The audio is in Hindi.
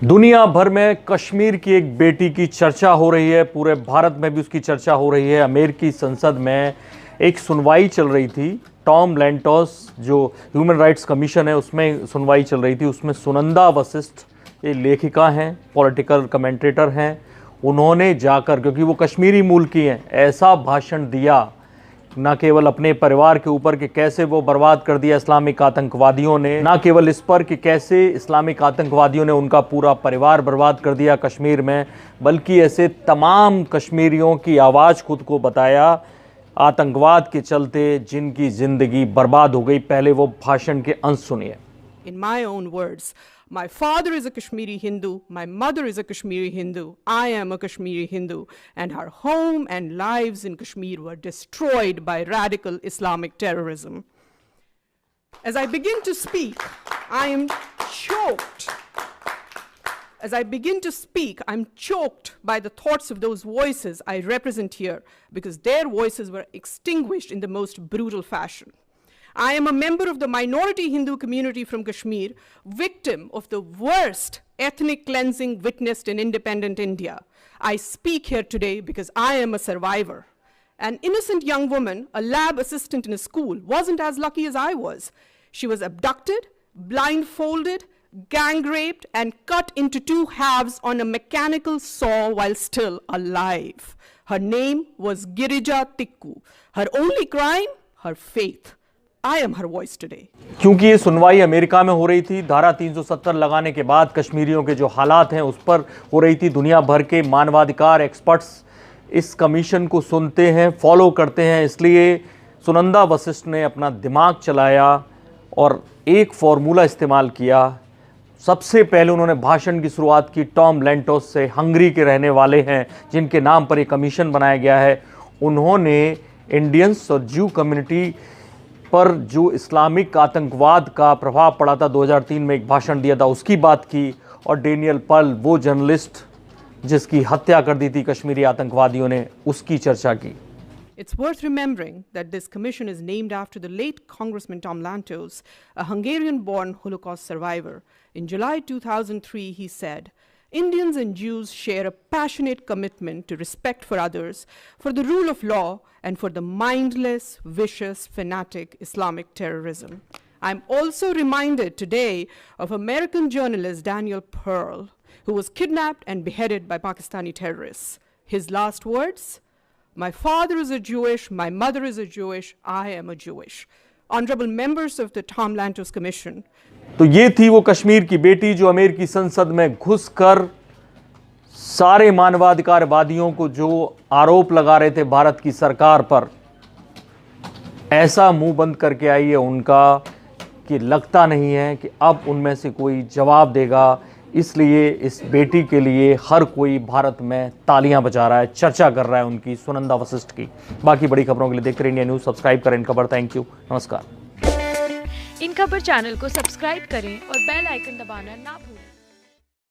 दुनिया भर में कश्मीर की एक बेटी की चर्चा हो रही है, पूरे भारत में भी उसकी चर्चा हो रही है। अमेरिकी संसद में एक सुनवाई चल रही थी। टॉम लैंटोस जो ह्यूमन राइट्स कमीशन है उसमें सुनवाई चल रही थी। उसमें सुनंदा वशिष्ठ ये लेखिका हैं, पॉलिटिकल कमेंटेटर हैं। उन्होंने जाकर, क्योंकि वो कश्मीरी मूल की हैं, ऐसा भाषण दिया ना केवल अपने परिवार के ऊपर कि कैसे वो बर्बाद कर दिया इस्लामिक आतंकवादियों ने, ना केवल इस पर कि कैसे इस्लामिक आतंकवादियों ने उनका पूरा परिवार बर्बाद कर दिया कश्मीर में, बल्कि ऐसे तमाम कश्मीरियों की आवाज़ खुद को बताया आतंकवाद के चलते जिनकी ज़िंदगी बर्बाद हो गई। पहले वो भाषण के अंश सुनिए। In my own words, my father is a Kashmiri Hindu, my mother is a Kashmiri Hindu, I am a Kashmiri Hindu, and our home and lives in Kashmir were destroyed by radical Islamic terrorism. As I begin to speak, I am choked. As I begin to speak, I'm choked by the thoughts of those voices I represent here, because their voices were extinguished in the most brutal fashion. I am a member of the minority Hindu community from Kashmir, victim of the worst ethnic cleansing witnessed in independent India. I speak here today because I am a survivor. An innocent young woman, a lab assistant in a school, wasn't as lucky as I was. She was abducted, blindfolded, gang raped, and cut into two halves on a mechanical saw while still alive. Her name was Girija Tikku. Her only crime, her faith. I am her voice today. क्योंकि ये सुनवाई अमेरिका में हो रही थी, धारा 370 लगाने के बाद कश्मीरियों के जो हालात हैं उस पर हो रही थी। दुनिया भर के मानवाधिकार एक्सपर्ट्स इस कमीशन को सुनते हैं, फॉलो करते हैं। इसलिए सुनंदा वशिष्ठ ने अपना दिमाग चलाया और एक फॉर्मूला इस्तेमाल किया। सबसे पहले उन्होंने भाषण की शुरुआत की टॉम लैंटोस से, हंगरी के रहने वाले हैं जिनके नाम पर एक कमीशन बनाया गया है। उन्होंने इंडियंस और ज्यू कम्युनिटी पर जो इस्लामिक आतंकवाद का प्रभाव पड़ा था 2003 में एक भाषण दिया था, उसकी बात की। और डेनियल पर्ल, वो जर्नलिस्ट जिसकी हत्या कर दी थी कश्मीरी आतंकवादियों ने, उसकी चर्चा की। It's worth remembering that this commission is named after the late Congressman Tom Lantos, a Hungarian-born Holocaust survivor. In July 2003, he said, Indians and Jews share a passionate commitment to respect for others, for the rule of law, and for the mindless, vicious, fanatic Islamic terrorism. I'm also reminded today of American journalist Daniel Pearl, who was kidnapped and beheaded by Pakistani terrorists. His last words? My father is a Jewish, my mother is a Jewish, I am a Jewish. Honorable members of the Tom Lantos Commission. तो ये थी वो कश्मीर की बेटी जो अमेरिकी संसद में घुसकर सारे मानवाधिकारवादियों को जो आरोप लगा रहे थे भारत की सरकार पर, ऐसा मुंह बंद करके आई है उनका कि लगता नहीं है कि अब उनमें से कोई जवाब देगा। इसलिए इस बेटी के लिए हर कोई भारत में तालियां बजा रहा है, चर्चा कर रहा है उनकी, सुनंदा वशिष्ठ की। बाकी बड़ी खबरों के लिए देखते रहिए इंडिया न्यूज़। सब्सक्राइब करें इन खबर। थैंक यू, नमस्कार। इन खबर चैनल को सब्सक्राइब करें और बेल आइकन दबाना ना भूलें।